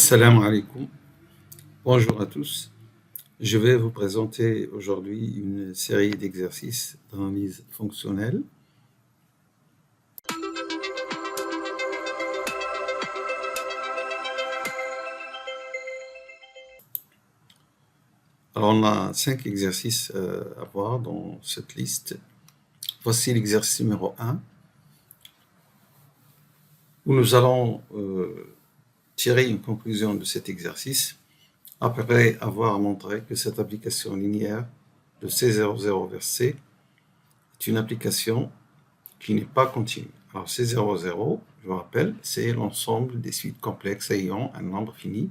Assalamu alaikum, bonjour à tous. Je vais vous présenter aujourd'hui une série d'exercices d'analyse fonctionnelle. Alors on a 5 exercices à voir dans cette liste. Voici l'exercice numéro 1, où nous allons tirer une conclusion de cet exercice après avoir montré que cette application linéaire de C00 vers C est une application qui n'est pas continue. Alors C00, je vous rappelle, c'est l'ensemble des suites complexes ayant un nombre fini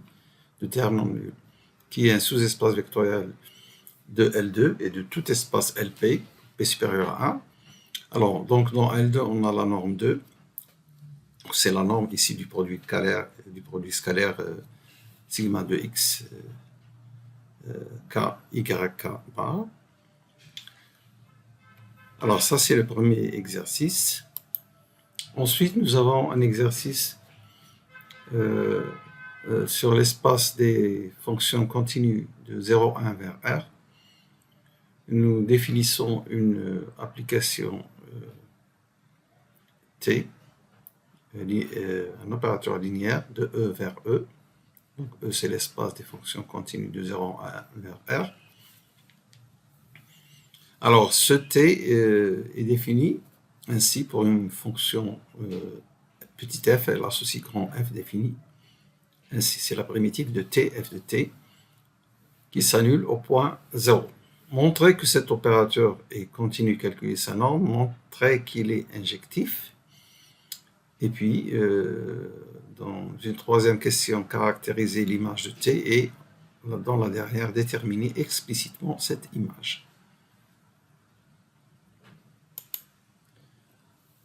de termes non nuls, qui est un sous-espace vectoriel de L2 et de tout espace LP, P supérieur à 1. Alors, donc dans L2, on a la norme 2, c'est la norme ici du produit scalaire sigma de x k, y, k bar. Alors ça, c'est le premier exercice. Ensuite, nous avons un exercice sur l'espace des fonctions continues de 0, 1 vers R. Nous définissons une application T, un opérateur linéaire de E vers E. Donc E, c'est l'espace des fonctions continues de 0, 1 vers R. Alors, ce T est défini ainsi pour une fonction petit f, elle associe grand f défini. Ainsi, c'est la primitive de t, f de t, qui s'annule au point 0. Montrer que cet opérateur est continu, calculer sa norme, montrer qu'il est injectif. Et puis, dans une troisième question, caractériser l'image de t et dans la dernière, déterminer explicitement cette image.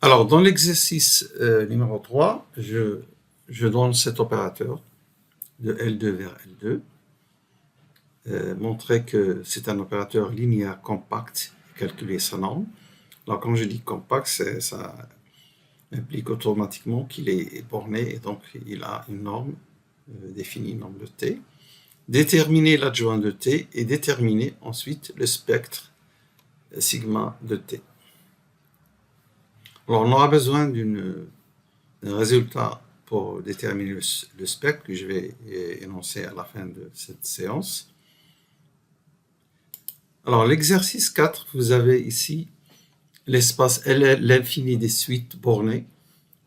Alors, dans l'exercice numéro 3, je donne cet opérateur de L2 vers L2, montrer que c'est un opérateur linéaire compact, calculer sa norme. Alors, quand je dis compact, ça implique automatiquement qu'il est borné et donc il a une norme définie, une norme de t. Déterminer l'adjoint de t et déterminer ensuite le spectre sigma de t. Alors, on aura besoin d'un résultat pour déterminer le spectre que je vais énoncer à la fin de cette séance. Alors, l'exercice 4, vous avez ici l'espace l'infini des suites bornées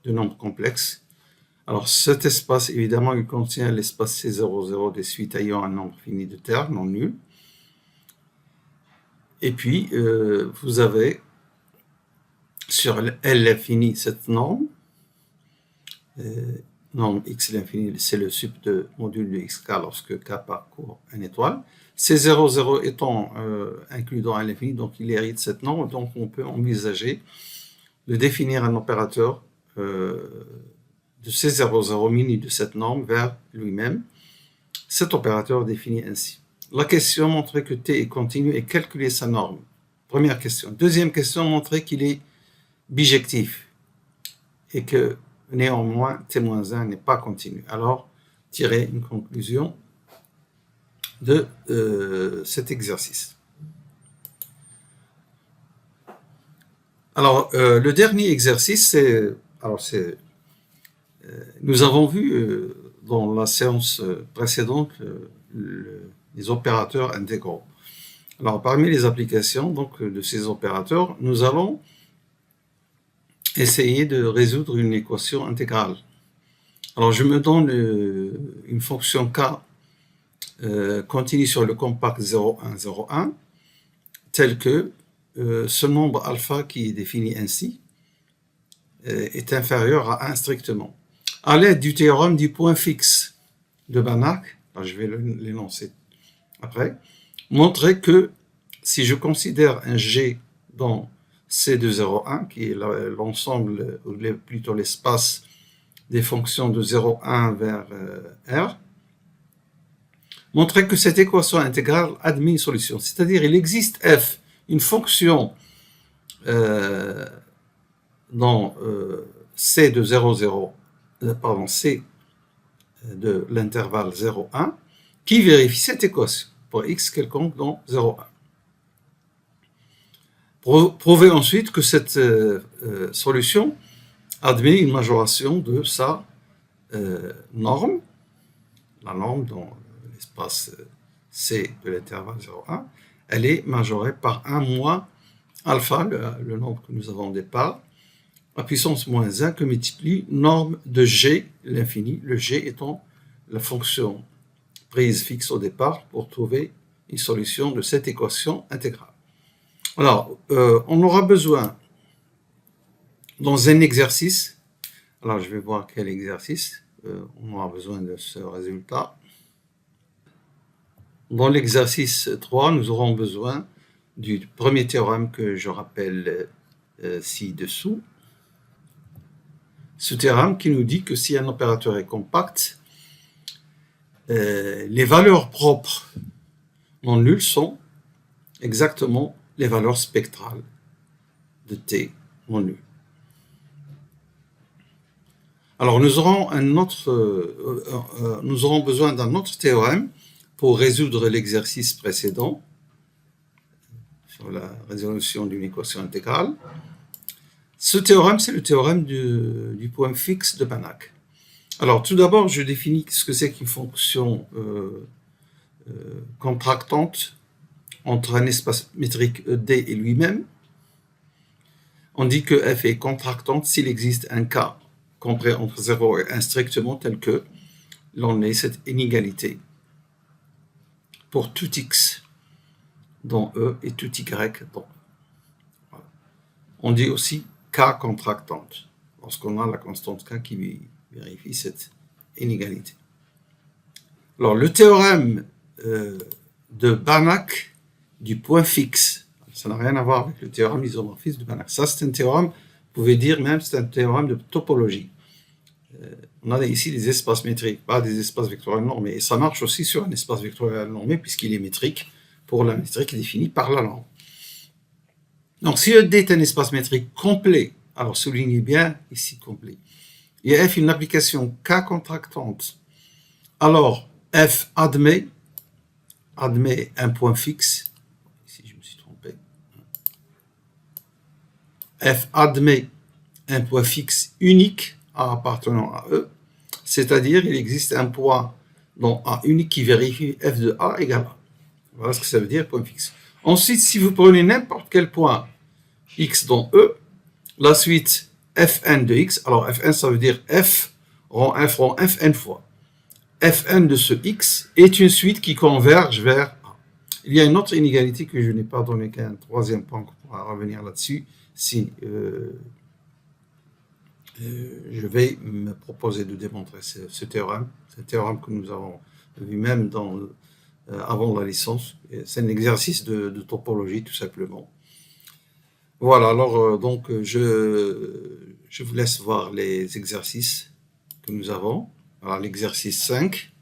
de nombres complexes. Alors, cet espace, évidemment, il contient l'espace C00 des suites ayant un nombre fini de termes non nuls. Et puis, vous avez sur L l'infini cette norme. Norme x l'infini, c'est le sup de module de xk lorsque k parcourt une étoile. C00 étant inclus dans l'infini, donc il hérite cette norme, donc on peut envisager de définir un opérateur de C00 muni de cette norme vers lui-même. Cet opérateur définit ainsi. La question, montrer que t est continu et calculer sa norme. Première question. Deuxième question, montrer qu'il est bijectif et que néanmoins t-1 n'est pas continu. Alors, tirer une conclusion de cet exercice. Alors, le dernier exercice, nous avons vu dans la séance précédente les opérateurs intégraux. Alors, parmi les applications donc, de ces opérateurs, nous allons essayer de résoudre une équation intégrale. Alors, je me donne une fonction k continue sur le compact 0, 1, 0, 1, tel que ce nombre alpha qui est défini ainsi est inférieur à 1 strictement. À l'aide du théorème du point fixe de Banach, je vais l'énoncer après, montrer que si je considère un G dans C de 0,1, qui est l'ensemble, ou plutôt l'espace des fonctions de 0,1 vers R, montrer que cette équation intégrale admet une solution. C'est-à-dire, il existe f, une fonction dans C de 0,0, C de l'intervalle 0,1 qui vérifie cette équation pour x quelconque dans 0,1. Prouvez ensuite que cette solution admet une majoration de sa norme, la norme dans l'espace C de l'intervalle 0,1, elle est majorée par 1 moins alpha, le nombre que nous avons au départ, à puissance moins 1 que multiplie norme de g, l'infini, le g étant la fonction prise fixe au départ pour trouver une solution de cette équation intégrale. Alors, on aura besoin, dans un exercice, alors je vais voir quel exercice, on aura besoin de ce résultat. Dans l'exercice 3, nous aurons besoin du premier théorème que je rappelle ci-dessous. Ce théorème qui nous dit que si un opérateur est compact, les valeurs propres non nulles sont exactement les valeurs spectrales de T non nul. Alors nous aurons besoin d'un autre théorème pour résoudre l'exercice précédent sur la résolution d'une équation intégrale. Ce théorème, c'est le théorème du point fixe de Banach. Alors tout d'abord, je définis ce que c'est qu'une fonction contractante entre un espace métrique D et lui-même. On dit que f est contractante s'il existe un cas compris entre 0 et 1 strictement tel que l'on ait cette inégalité pour tout x dans E et tout y dans E. Voilà. On dit aussi K contractante lorsqu'on a la constante K qui vérifie cette inégalité. Alors le théorème de Banach du point fixe, ça n'a rien à voir avec le théorème isomorphisme de Banach. Ça, c'est un théorème, vous pouvez dire même, c'est un théorème de topologie. On a ici des espaces métriques, pas des espaces vectoriels normés. Et ça marche aussi sur un espace vectoriel normé puisqu'il est métrique pour la métrique définie par la norme. Donc, si ED est un espace métrique complet, alors soulignez bien ici complet, et F une application K contractante, alors F admet un point fixe. Ici, je me suis trompé. F admet un point fixe unique appartenant à E, c'est-à-dire il existe un point dans A unique qui vérifie f de A égale A. Voilà ce que ça veut dire, point fixe. Ensuite, si vous prenez n'importe quel point x dans E, la suite fn de x, alors fn ça veut dire f rend fn fois. Fn de ce x est une suite qui converge vers A. Il y a une autre inégalité que je n'ai pas donnée qu'un troisième point, qu'on pourra revenir là-dessus si je vais me proposer de démontrer ce théorème. C'est un théorème que nous avons vu même avant la licence. C'est un exercice de topologie tout simplement. Voilà, alors donc je vous laisse voir les exercices que nous avons. Alors l'exercice 5,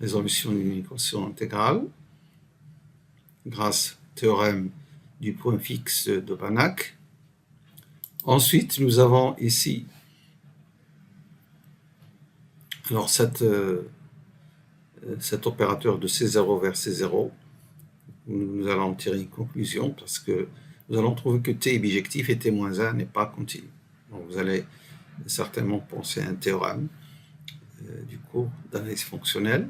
résolution d'une équation intégrale grâce au théorème du point fixe de Banach. Ensuite, nous avons ici alors cet opérateur de C0 vers C0. Nous allons tirer une conclusion parce que nous allons trouver que T bijectif et T-1 n'est pas continu. Donc vous allez certainement penser à un théorème du cours d'analyse fonctionnelle.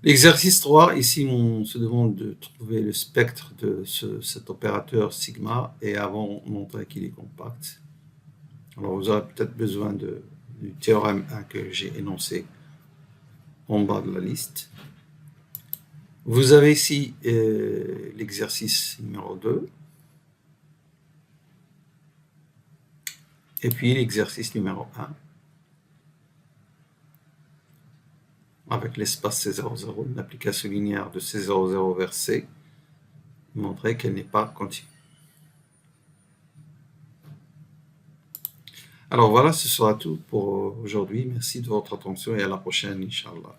L'exercice 3, ici on se demande de trouver le spectre de cet opérateur sigma et avant montrer qu'il est compact. Alors vous aurez peut-être besoin du théorème 1 que j'ai énoncé en bas de la liste. Vous avez ici l'exercice numéro 2 et puis l'exercice numéro 1 avec l'espace C00, une application linéaire de C00 vers C, montrer qu'elle n'est pas continue. Alors voilà, ce sera tout pour aujourd'hui. Merci de votre attention et à la prochaine, Inch'Allah.